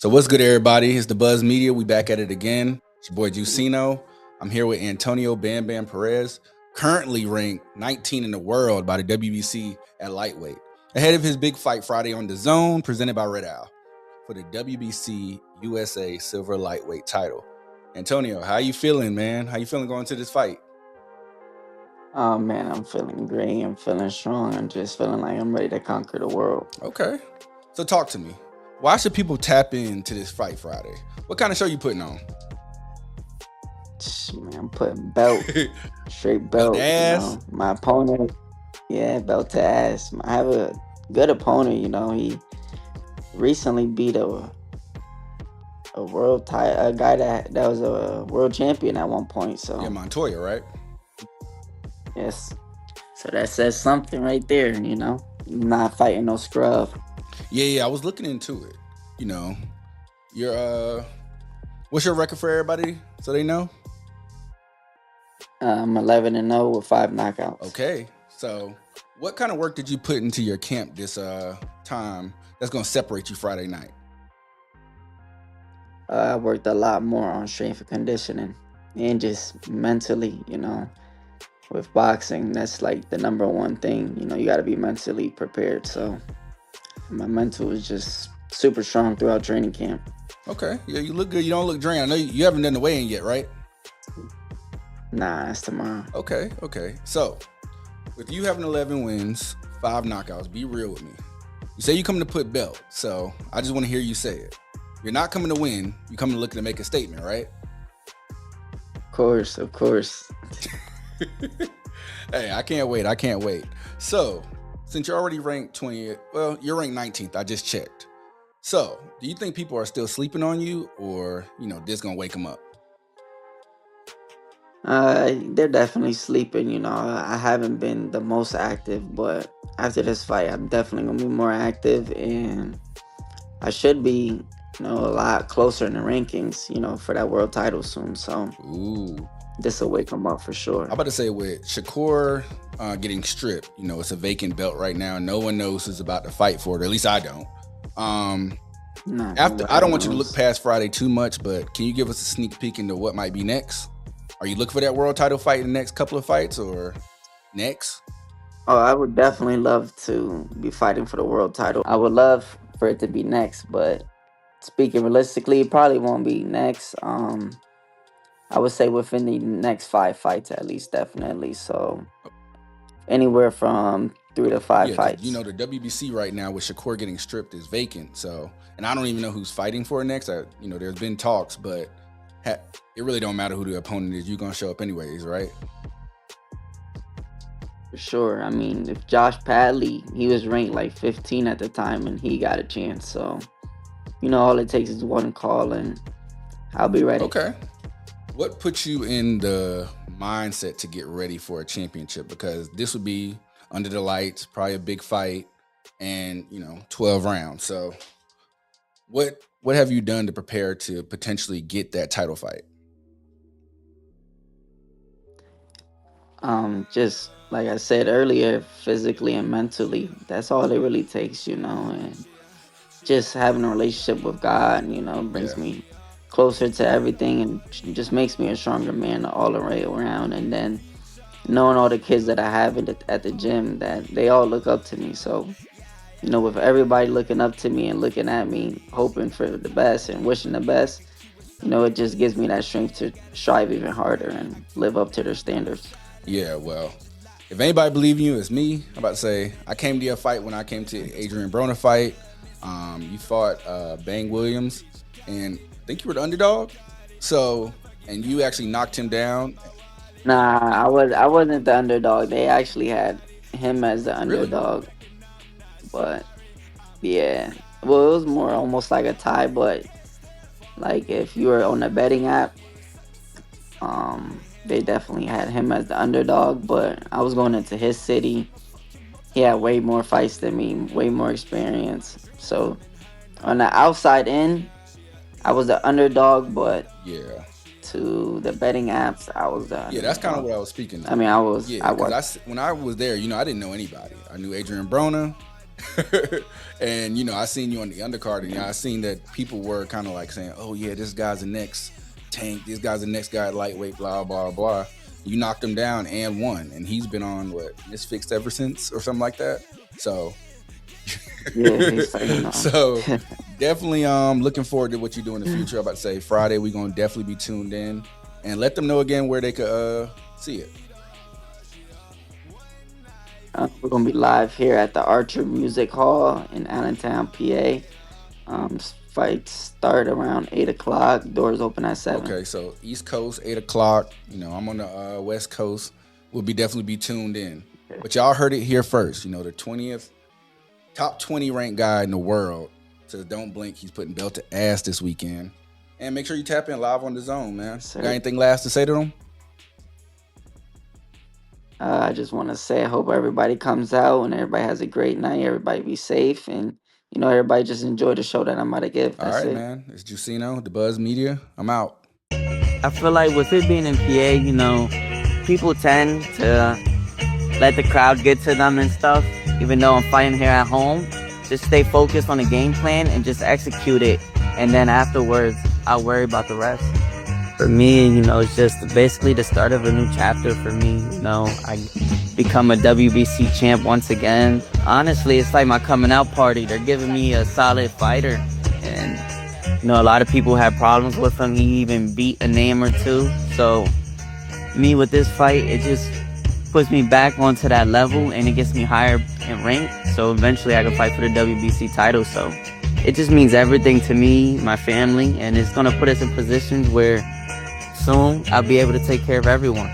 So what's good, everybody? It's Dabuzzz Media. We back at it again. It's your boy Juicino. I'm here with Antonio Bam Bam Perez, currently ranked 19 in the world by the WBC at lightweight, ahead of his big fight Friday on DAZN, presented by Red Owl for the WBC-USA Silver Lightweight Title. Antonio, how you feeling, man? How you feeling going into this fight? Oh man, I'm feeling great. I'm feeling strong. I'm just feeling like I'm ready to conquer the world. Okay. So talk to me. Why should people tap into this fight Friday? What kind of show you putting on? Man, I'm putting belt, straight Belt belt. to ass? My opponent, belt to ass. I have a good opponent. He recently beat a world title, a guy that was a world champion at one point. So Yeah, Montoya, right? yes, so that says something right there. Not fighting no scrub. Yeah, I was looking into it. Your what's your record for everybody so they know? I'm 11-0 with 5 knockouts. Okay. So what kind of work did you put into your camp this time that's gonna separate you Friday night? I worked a lot more on strength and conditioning and just mentally, with boxing, that's like the number one thing. You got to be mentally prepared. So my mental was just super strong throughout training camp. Okay. Yeah, you look good. You don't look drained. I know you haven't done the weigh-in yet, right? Nah, that's tomorrow. Okay. So with you having 11 wins, 5 knockouts, be real with me. You say you coming to put belt, so I just want to hear you say it. You're not coming to win. You're coming to look to make a statement, right? Of course. Hey, I can't wait. So, since you're already ranked 20th, well, you're ranked 19th. I just checked. So, do you think people are still sleeping on you, or this gonna wake them up? They're definitely sleeping. I haven't been the most active, but after this fight, I'm definitely gonna be more active, and I should be, a lot closer in the rankings, for that world title soon. So, Ooh. this will wake them up for sure. I'm about to say with Shakur getting stripped, it's a vacant belt right now. No one knows who's about to fight for it, or at least I don't. I don't want you to look past Friday too much, but can you give us a sneak peek into what might be next? Are you looking for that world title fight in the next couple of fights, or next? Oh, I would definitely love to be fighting for the world title. I would love for it to be next, but speaking realistically, it probably won't be next. I would say within the next 5 fights at least, definitely. So anywhere from 3 to 5 fights. The WBC right now with Shakur getting stripped is vacant. So, and I don't even know who's fighting for it next. There's been talks, but it really don't matter who the opponent is. You're gonna show up anyways, right? For sure. I mean, if Josh Padley, he was ranked like 15 at the time, and he got a chance. So, all it takes is one call, and I'll be ready. Okay. What puts you in the mindset to get ready for a championship? Because this would be under the lights, probably a big fight, and 12 rounds. So, what have you done to prepare to potentially get that title fight? Just like I said earlier, physically and mentally. That's all it really takes, and just having a relationship with God, brings me closer to everything, and just makes me a stronger man all the way around. And then knowing all the kids that I have at the gym, that they all look up to me. So, with everybody looking up to me and looking at me, hoping for the best and wishing the best, it just gives me that strength to strive even harder and live up to their standards. Yeah, well, if anybody believe in you, it's me. I'm about to say, I came to your fight when I came to Adrian Broner fight. You fought Bang Williams, and I think you were the underdog. So, and you actually knocked him down. Nah, I wasn't the underdog. They actually had him as the underdog. Really? But yeah, well, it was more almost like a tie. But like if you were on the betting app, they definitely had him as the underdog. But I was going into his city. He had way more fights than me, way more experience. So on the outside in, I was the underdog. But Yeah. to the betting apps, I was the underdog. Yeah, that's kind of what I was speaking. I mean, I was. Yeah, because when I was there, I didn't know anybody. I knew Adrian Broner, And I seen you on the undercard, and I seen that people were kind of like saying, "Oh yeah, this guy's the next Tank. This guy's the next guy at lightweight." Blah blah blah. You knocked him down and won, and he's been on Misfixed ever since, or something like that. So, Yeah, he's fighting on. So definitely looking forward to what you do in the future. I'm about to say Friday we're gonna definitely be tuned in, and let them know again where they could see it. We're gonna be live here at the Archer Music Hall in Allentown, PA. Fights start around 8 o'clock. Doors open at 7. Okay, so East Coast 8 o'clock. I'm on the West Coast. We'll definitely be tuned in. Okay. But y'all heard it here first. The 20th top 20 ranked guy in the world says don't blink. He's putting belt to ass this weekend. And make sure you tap in live on the zone, man. Got anything last to say to them? I just want to say I hope everybody comes out and everybody has a great night. Everybody be safe, and everybody just enjoy the show that I'm about to give. That's all right, it. Man. It's Jusino, Dabuzzz Media. I'm out. I feel like with it being in PA, people tend to let the crowd get to them and stuff. Even though I'm fighting here at home, just stay focused on the game plan and just execute it. And then afterwards, I'll worry about the rest. For me, it's just basically the start of a new chapter for me. I become a WBC champ once again. Honestly, it's like my coming out party. They're giving me a solid fighter. And, a lot of people have problems with him. He even beat a name or two. So, me with this fight, it just puts me back onto that level and it gets me higher in rank. So, eventually I can fight for the WBC title. So, it just means everything to me, my family, and it's going to put us in positions where soon I'll be able to take care of everyone.